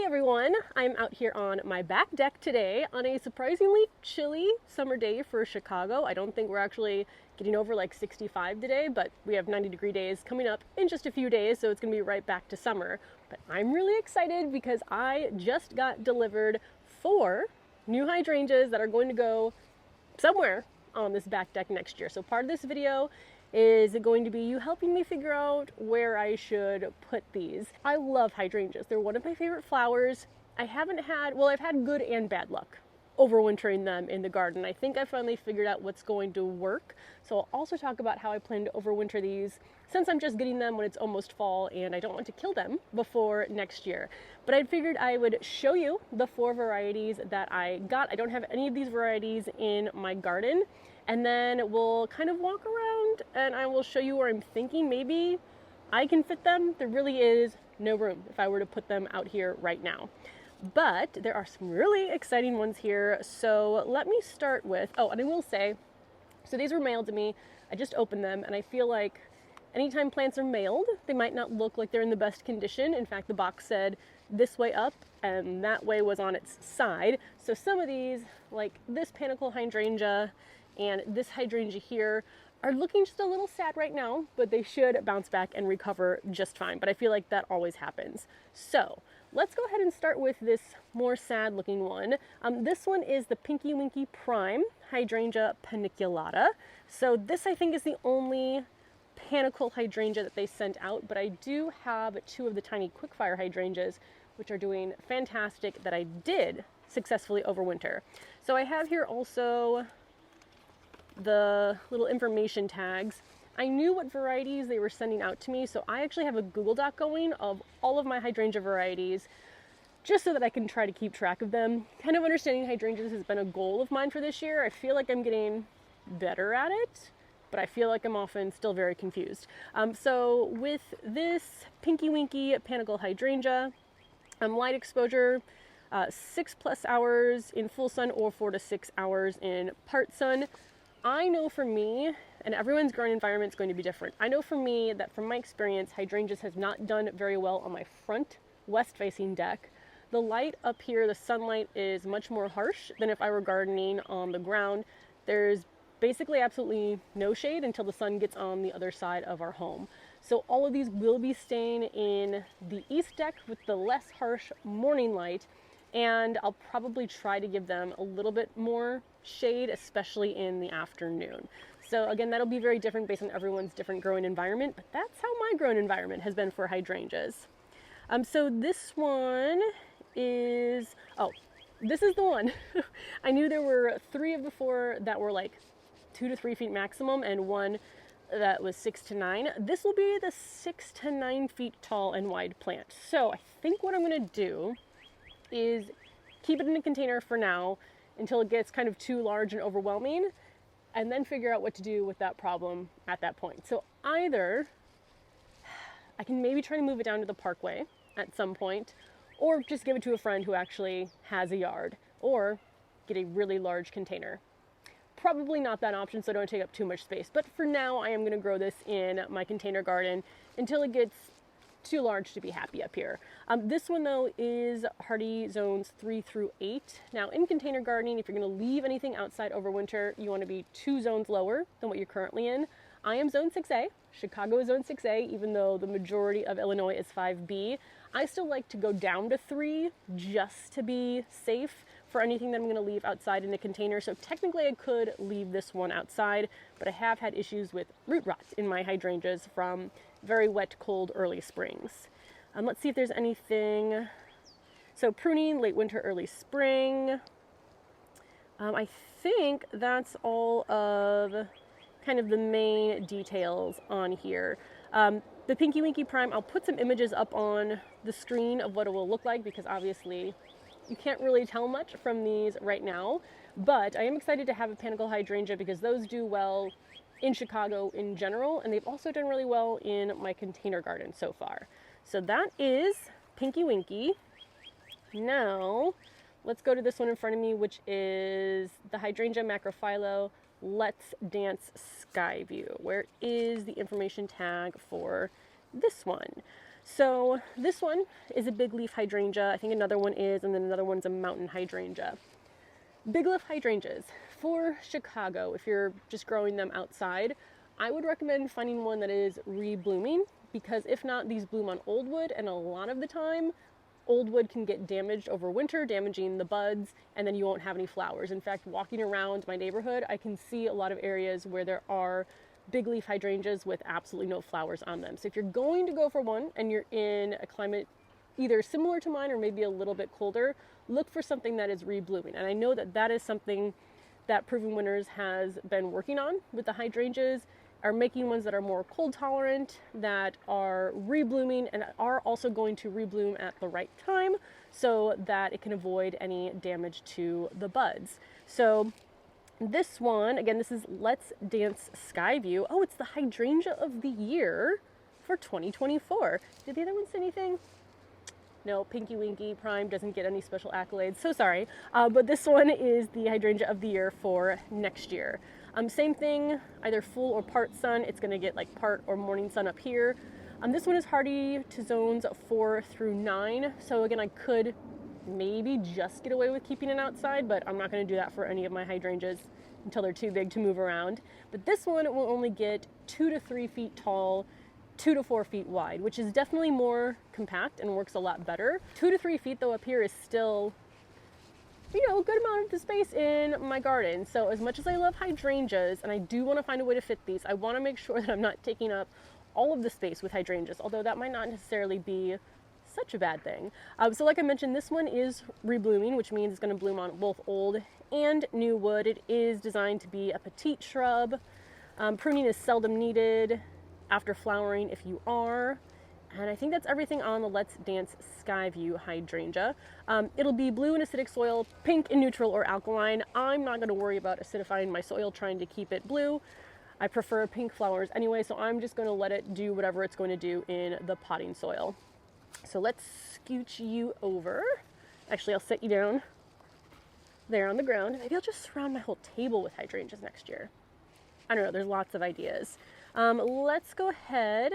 everyone, I'm out here on my back deck today on a surprisingly chilly summer day for Chicago. I don't think we're actually getting over like 65 today, but we have 90-degree days coming up in just a few days, so it's going to be right back to summer. But I'm really excited because I just got delivered 4 new hydrangeas that are going to go somewhere on this back deck next year. So part of this video is going to be you helping me figure out where I should put these. I love hydrangeas. They're one of my favorite flowers. I've had good and bad luck overwintering them in the garden. I think I finally figured out what's going to work. So I'll also talk about how I plan to overwinter these since I'm just getting them when it's almost fall and I don't want to kill them before next year. But I figured I would show you the 4 varieties that I got. I don't have any of these varieties in my garden. And then we'll kind of walk around and I will show you where I'm thinking maybe I can fit them. There really is no room if I were to put them out here right now. But there are some really exciting ones here. So let me start with, and I will say, so these were mailed to me. I just opened them and I feel like anytime plants are mailed, they might not look like they're in the best condition. In fact, the box said this way up and that way was on its side. So some of these, like this Panicle Hydrangea and this hydrangea here, are looking just a little sad right now, but they should bounce back and recover just fine. But I feel like that always happens. So let's go ahead and start with this more sad looking one. This one is the Pinky Winky Prime Hydrangea Paniculata. So this I think is the only Panicle hydrangea that they sent out, but I do have 2 of the tiny quickfire hydrangeas, which are doing fantastic that I did successfully overwinter. So I have here also the little information tags. I knew what varieties they were sending out to me, so I actually have a Google Doc going of all of my hydrangea varieties just so that I can try to keep track of them. Kind of understanding hydrangeas has been a goal of mine for this year. I feel like I'm getting better at it, but I feel like I'm often still very confused. So with this Pinky Winky Panicle Hydrangea, light exposure, 6+ hours in full sun or 4 to 6 hours in part sun. I know for me, and everyone's growing environment is going to be different. I know for me that from my experience, hydrangeas has not done very well on my front west-facing deck. The light up here, the sunlight, is much more harsh than if I were gardening on the ground. There's basically absolutely no shade until the sun gets on the other side of our home. So all of these will be staying in the east deck with the less harsh morning light, and I'll probably try to give them a little bit more shade, especially in the afternoon. So again, that'll be very different based on everyone's different growing environment, but that's how my growing environment has been for hydrangeas. So this one is, this is the one. I knew there were 3 of the 4 that were like 2 to 3 feet maximum and 1 that was 6 to 9. This will be the 6 to 9 feet tall and wide plant. So I think what I'm gonna do is keep it in a container for now until it gets kind of too large and overwhelming, and then figure out what to do with that problem at that point. So either I can maybe try to move it down to the parkway at some point, or just give it to a friend who actually has a yard, or get a really large container. Probably not that option, so don't take up too much space. But for now, I am going to grow this in my container garden until it gets too large to be happy up here. This one though is hardy zones 3 through 8. Now in container gardening, if you're going to leave anything outside over winter, you want to be 2 zones lower than what you're currently in. I am zone 6A. Chicago is zone 6A, even though the majority of Illinois is 5B. I still like to go down to 3 just to be safe for anything that I'm going to leave outside in a container. So technically I could leave this one outside, but I have had issues with root rot in my hydrangeas from very wet, cold, early springs. Let's see if there's anything. So pruning, late winter, early spring. I think that's all of kind of the main details on here. The Pinky Winky Prime, I'll put some images up on the screen of what it will look like because obviously you can't really tell much from these right now, but I am excited to have a Panicle Hydrangea because those do well in Chicago in general, and they've also done really well in my container garden so far. So that is Pinky Winky. Now, let's go to this one in front of me, which is the Hydrangea Macrophylla Let's Dance Skyview. Where is the information tag for this one? So this one is a big leaf hydrangea. I think another one is, and then another one's a mountain hydrangea. Big leaf hydrangeas for Chicago, if you're just growing them outside, I would recommend finding one that is reblooming, because if not, these bloom on old wood, and a lot of the time old wood can get damaged over winter, damaging the buds, and then you won't have any flowers. In fact, walking around my neighborhood, I can see a lot of areas where there are big leaf hydrangeas with absolutely no flowers on them. So if you're going to go for one and you're in a climate either similar to mine or maybe a little bit colder, look for something that is reblooming. And I know that that is something that Proven Winners has been working on with the hydrangeas, are making ones that are more cold tolerant, that are reblooming and are also going to rebloom at the right time so that it can avoid any damage to the buds. So this one, again, this is Let's Dance Skyview. Oh, it's the Hydrangea of the Year for 2024. Did the other one say anything? No, Pinky Winky Prime doesn't get any special accolades, so sorry. But this one is the Hydrangea of the Year for next year. Same thing, either full or part sun. It's going to get like part or morning sun up here. This one is hardy to zones 4 through 9. So again, I could maybe just get away with keeping it outside, but I'm not going to do that for any of my hydrangeas until they're too big to move around. But this one will only get 2 to 3 feet tall, 2 to 4 feet wide, which is definitely more compact and works a lot better. 2 to 3 feet though up here is still, you know, a good amount of the space in my garden. So as much as I love hydrangeas, and I do want to find a way to fit these, I want to make sure that I'm not taking up all of the space with hydrangeas, although that might not necessarily be such a bad thing. So like I mentioned, this one is reblooming, which means it's going to bloom on both old and new wood. It is designed to be a petite shrub. Pruning is seldom needed after flowering if you are. And I think that's everything on the Let's Dance Skyview hydrangea. It'll be blue in acidic soil, pink in neutral or alkaline. I'm not going to worry about acidifying my soil trying to keep it blue. I prefer pink flowers anyway, so I'm just going to let it do whatever it's going to do in the potting soil. So let's scooch you over. Actually, I'll set you down there on the ground. Maybe I'll just surround my whole table with hydrangeas next year. I don't know, there's lots of ideas. Let's go ahead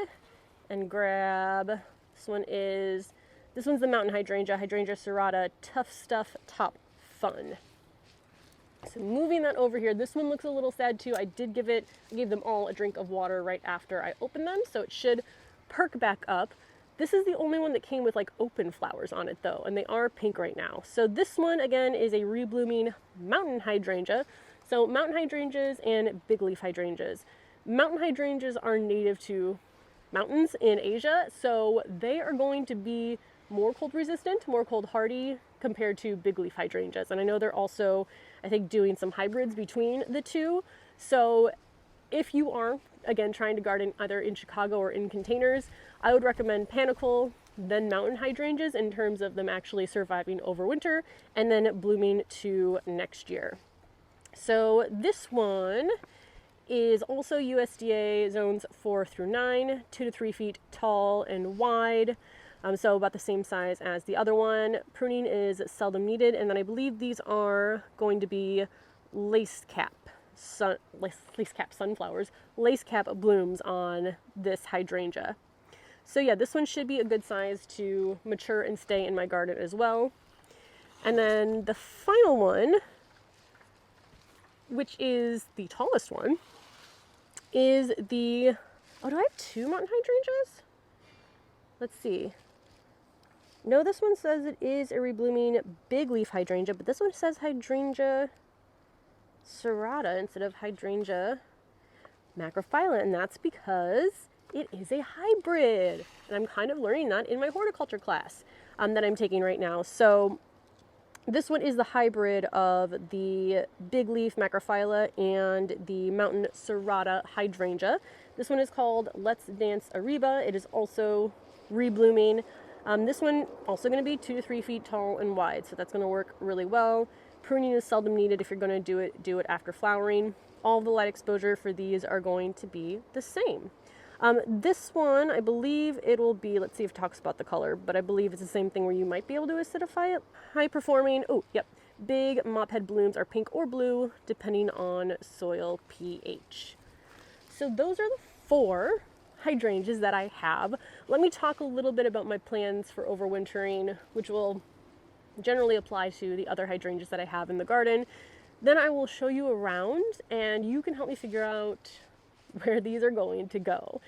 and grab, this one's the mountain hydrangea, Hydrangea serrata, Tough Stuff Top Fun. So moving that over here, this one looks a little sad too. I gave them all a drink of water right after I opened them, so it should perk back up. This is the only one that came with like open flowers on it though, and they are pink right now. So this one again is a reblooming mountain hydrangea. So mountain hydrangeas and big leaf hydrangeas. Mountain hydrangeas are native to mountains in Asia, so they are going to be more cold resistant, more cold hardy compared to big leaf hydrangeas. And I know they're also, I think, doing some hybrids between the two. So if you are, again, trying to garden either in Chicago or in containers, I would recommend Panicle, then mountain hydrangeas in terms of them actually surviving over winter and then blooming to next year. So this one is also USDA zones 4 through 9, 2 to 3 feet tall and wide. So about the same size as the other one. Pruning is seldom needed, and then I believe these are going to be lace cap sunflowers, lace cap blooms on this hydrangea. So yeah, this one should be a good size to mature and stay in my garden as well. And then the final one, which is the tallest one, is the, oh, do I have 2 mountain hydrangeas? Let's see. No, this one says it is a reblooming big leaf hydrangea, but this one says Hydrangea serrata instead of Hydrangea macrophylla, and that's because it is a hybrid. And I'm kind of learning that in my horticulture class that I'm taking right now. So this one is the hybrid of the big leaf macrophylla and the mountain serrata hydrangea. This one is called Let's Dance Ariba. It is also reblooming. This one also going to be 2 to 3 feet tall and wide, so that's going to work really well. Pruning is seldom needed if you're going to do it after flowering. All the light exposure for these are going to be the same. This one, I believe it will be, let's see if it talks about the color, but I believe it's the same thing where you might be able to acidify it. High performing, oh, yep. Big mop head blooms are pink or blue, depending on soil pH. So those are the 4 hydrangeas that I have. Let me talk a little bit about my plans for overwintering, which will generally apply to the other hydrangeas that I have in the garden. Then I will show you around and you can help me figure out where these are going to go.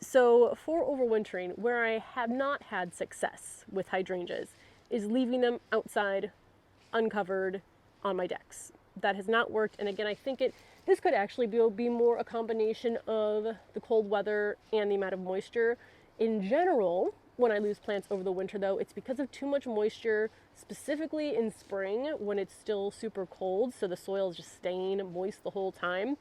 So for overwintering, where I have not had success with hydrangeas is leaving them outside uncovered on my decks. That has not worked, and again, I think this could actually be more a combination of the cold weather and the amount of moisture. In general, when I lose plants over the winter though, it's because of too much moisture, specifically in spring when it's still super cold, so the soil is just staying moist the whole time.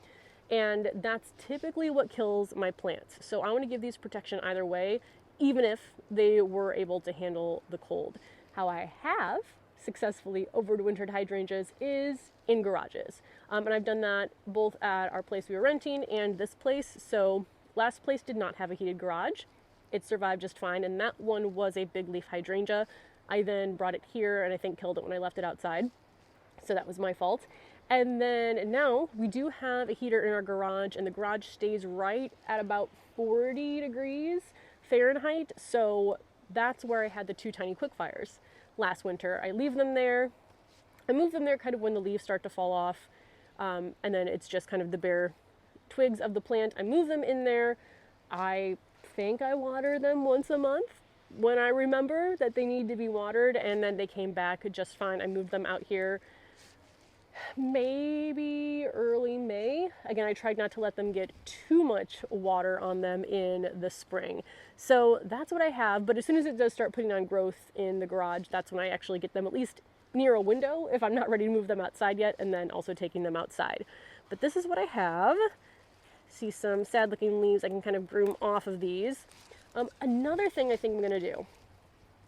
And that's typically what kills my plants. So I want to give these protection either way, even if they were able to handle the cold. How I have successfully overwintered hydrangeas is in garages. And I've done that both at our place we were renting and this place. So last place did not have a heated garage. It survived just fine, and that one was a big leaf hydrangea. I then brought it here and I think killed it when I left it outside. So that was my fault. And then now we do have a heater in our garage, and the garage stays right at about 40 degrees Fahrenheit. So that's where I had the 2 tiny quick fires last winter. I leave them there. I move them there kind of when the leaves start to fall off. And then it's just kind of the bare twigs of the plant. I move them in there. I think I water them once a month when I remember that they need to be watered, and then they came back just fine. I moved them out here maybe early May. Again, I tried not to let them get too much water on them in the spring. So that's what I have, but as soon as it does start putting on growth in the garage, that's when I actually get them at least near a window if I'm not ready to move them outside yet, and then also taking them outside. But this is what I have. See some sad looking leaves I can kind of groom off of these. Another thing I think I'm gonna do,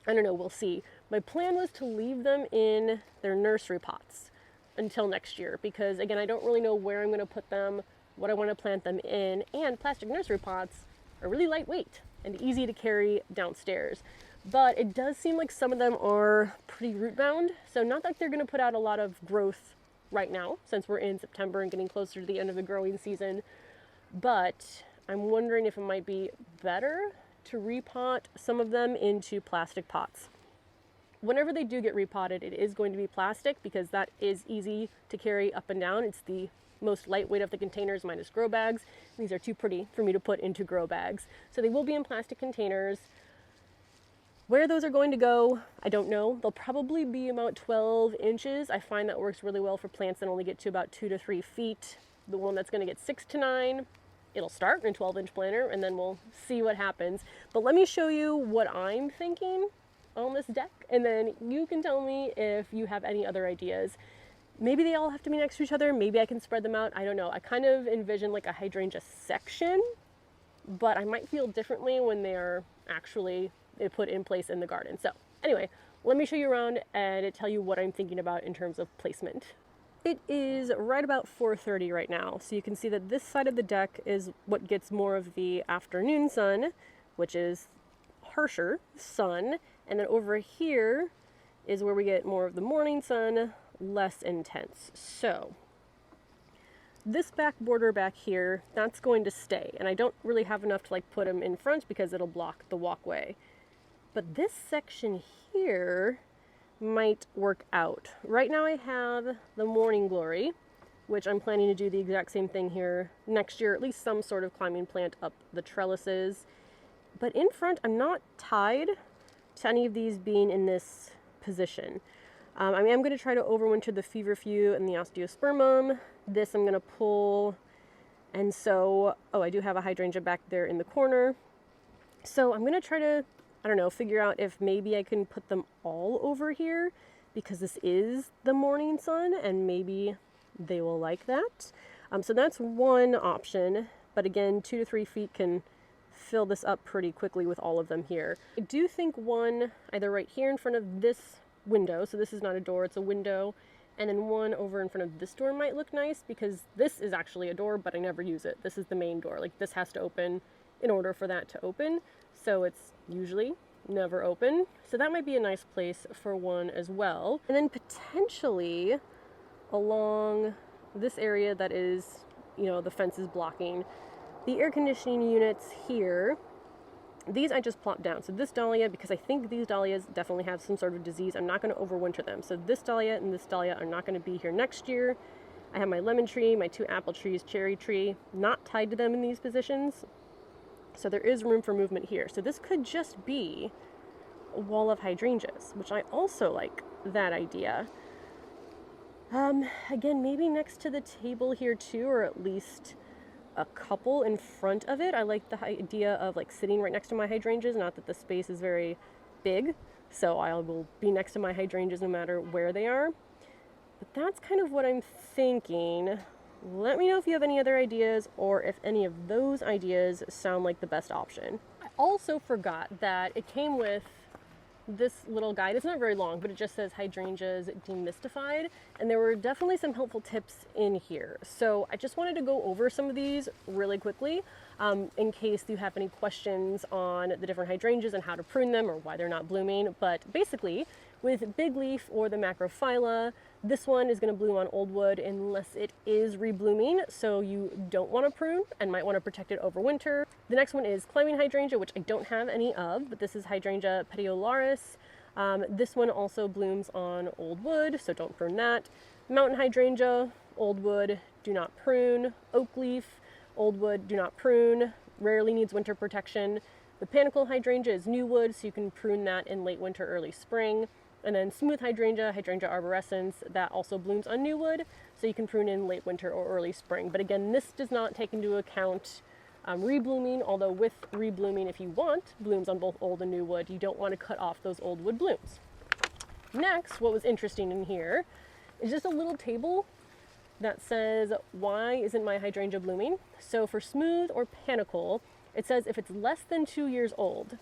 I don't know, we'll see. My plan was to leave them in their nursery pots until next year, because again, I don't really know where I'm going to put them, what I want to plant them in, and plastic nursery pots are really lightweight and easy to carry downstairs. But it does seem like some of them are pretty root bound, so not that they're going to put out a lot of growth right now, since we're in September and getting closer to the end of the growing season, but I'm wondering if it might be better to repot some of them into plastic pots. Whenever they do get repotted, it is going to be plastic because that is easy to carry up and down. It's the most lightweight of the containers minus grow bags. These are too pretty for me to put into grow bags. So they will be in plastic containers. Where those are going to go, I don't know. They'll probably be about 12 inches. I find that works really well for plants that only get to about 2 to 3 feet. The one that's going to get 6 to 9, it'll start in a 12-inch planter, and then we'll see what happens. But let me show you what I'm thinking on this deck, and then you can tell me if you have any other ideas. Maybe they all have to be next to each other. Maybe I can spread them out. I don't know. I kind of envision like a hydrangea section, but I might feel differently when they are actually put in place in the garden. So anyway, let me show you around and tell you what I'm thinking about in terms of placement. It is right about 4:30 right now, so you can see that this side of the deck is what gets more of the afternoon sun, which is harsher sun, and then over here is where we get more of the morning sun, less intense. So this back border back here, that's going to stay, and I don't really have enough to like put them in front because it'll block the walkway. But this section here might work out. Right now I have the morning glory, which I'm planning to do the exact same thing here next year, at least some sort of climbing plant up the trellises. But in front, I'm not tied to any of these being in this position. I mean, I'm going to try to overwinter the feverfew and the osteospermum. This I'm going to pull, and so, oh, I do have a hydrangea back there in the corner. So I'm going to try to, I don't know, figure out if maybe I can put them all over here, because this is the morning sun, and maybe they will like that. So that's one option, but again, 2 to 3 feet can fill this up pretty quickly with all of them here. I do think one either right here in front of this window, so this is not a door, it's a window, and then one over in front of this door might look nice, because this is actually a door, but I never use it. This is the main door. Like, this has to open in order for that to open, so it's usually never open. So that might be a nice place for one as well. And then potentially along this area that is, you know, the fence is blocking, The air conditioning units here, these I just plopped down. So this dahlia, because I think these dahlias definitely have some sort of disease, I'm not going to overwinter them. So this dahlia and this dahlia are not going to be here next year. I have my lemon tree, my 2 apple trees, cherry tree, not tied to them in these positions. So there is room for movement here. So this could just be a wall of hydrangeas, which I also like that idea. Again, maybe next to the table here too, or at least a couple in front of it. I like the idea of like sitting right next to my hydrangeas, not that the space is very big, so I will be next to my hydrangeas no matter where they are. But that's kind of what I'm thinking. Let me know if you have any other ideas or if any of those ideas sound like the best option. I also forgot that it came with this little guide. It's not very long, but it just says Hydrangeas Demystified, and there were definitely some helpful tips in here. So I just wanted to go over some of these really quickly in case you have any questions on the different hydrangeas and how to prune them or why they're not blooming. But basically, with big leaf or the macrophylla, this one is going to bloom on old wood unless it is reblooming, so you don't want to prune and might want to protect it over winter. The next one is climbing hydrangea, which I don't have any of, but this is Hydrangea petiolaris. This one also blooms on old wood, so don't prune that. Mountain hydrangea, old wood, do not prune. Oak leaf, old wood, do not prune. Rarely needs winter protection. The Panicle hydrangea is new wood, so you can prune that in late winter, early spring. And then smooth hydrangea, Hydrangea arborescens, that also blooms on new wood, so you can prune in late winter or early spring. But again, this does not take into account reblooming, although with reblooming, if you want blooms on both old and new wood, you don't want to cut off those old wood blooms. Next, what was interesting in here is just a little table that says, why isn't my hydrangea blooming? So for smooth or Panicle, it says if it's less than 2 years old,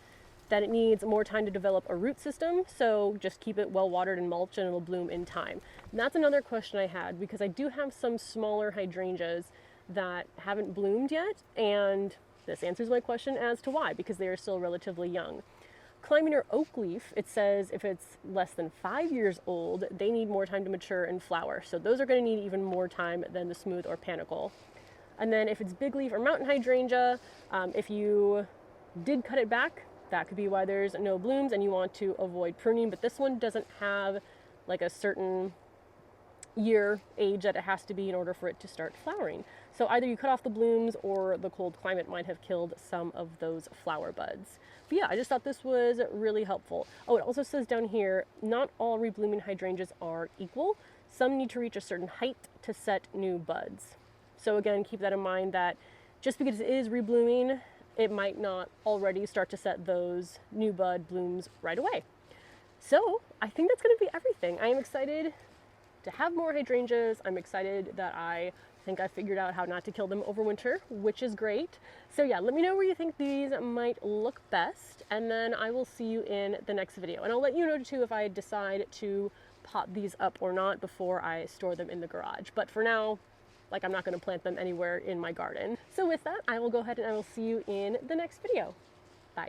that it needs more time to develop a root system, so just keep it well watered and mulched and it'll bloom in time. And that's another question I had, because I do have some smaller hydrangeas that haven't bloomed yet, and this answers my question as to why, because they are still relatively young. Climbing or oak leaf, it says if it's less than 5 years old, they need more time to mature and flower, so those are going to need even more time than the smooth or Panicle. And then if it's big leaf or mountain hydrangea, if you did cut it back, that could be why there's no blooms and you want to avoid pruning, but this one doesn't have like a certain year age that it has to be in order for it to start flowering. So either you cut off the blooms or the cold climate might have killed some of those flower buds. But yeah, I just thought this was really helpful. Oh, it also says down here, not all reblooming hydrangeas are equal. Some need to reach a certain height to set new buds. So again, keep that in mind that just because it is reblooming, it might not already start to set those new bud blooms right away. So I think that's going to be everything. I am excited to have more hydrangeas. I'm excited that I think I figured out how not to kill them over winter, which is great. So yeah, let me know where you think these might look best, and then I will see you in the next video. And I'll let you know too if I decide to pot these up or not before I store them in the garage. But for now, like, I'm not going to plant them anywhere in my garden. So with that, I will go ahead and I will see you in the next video. Bye.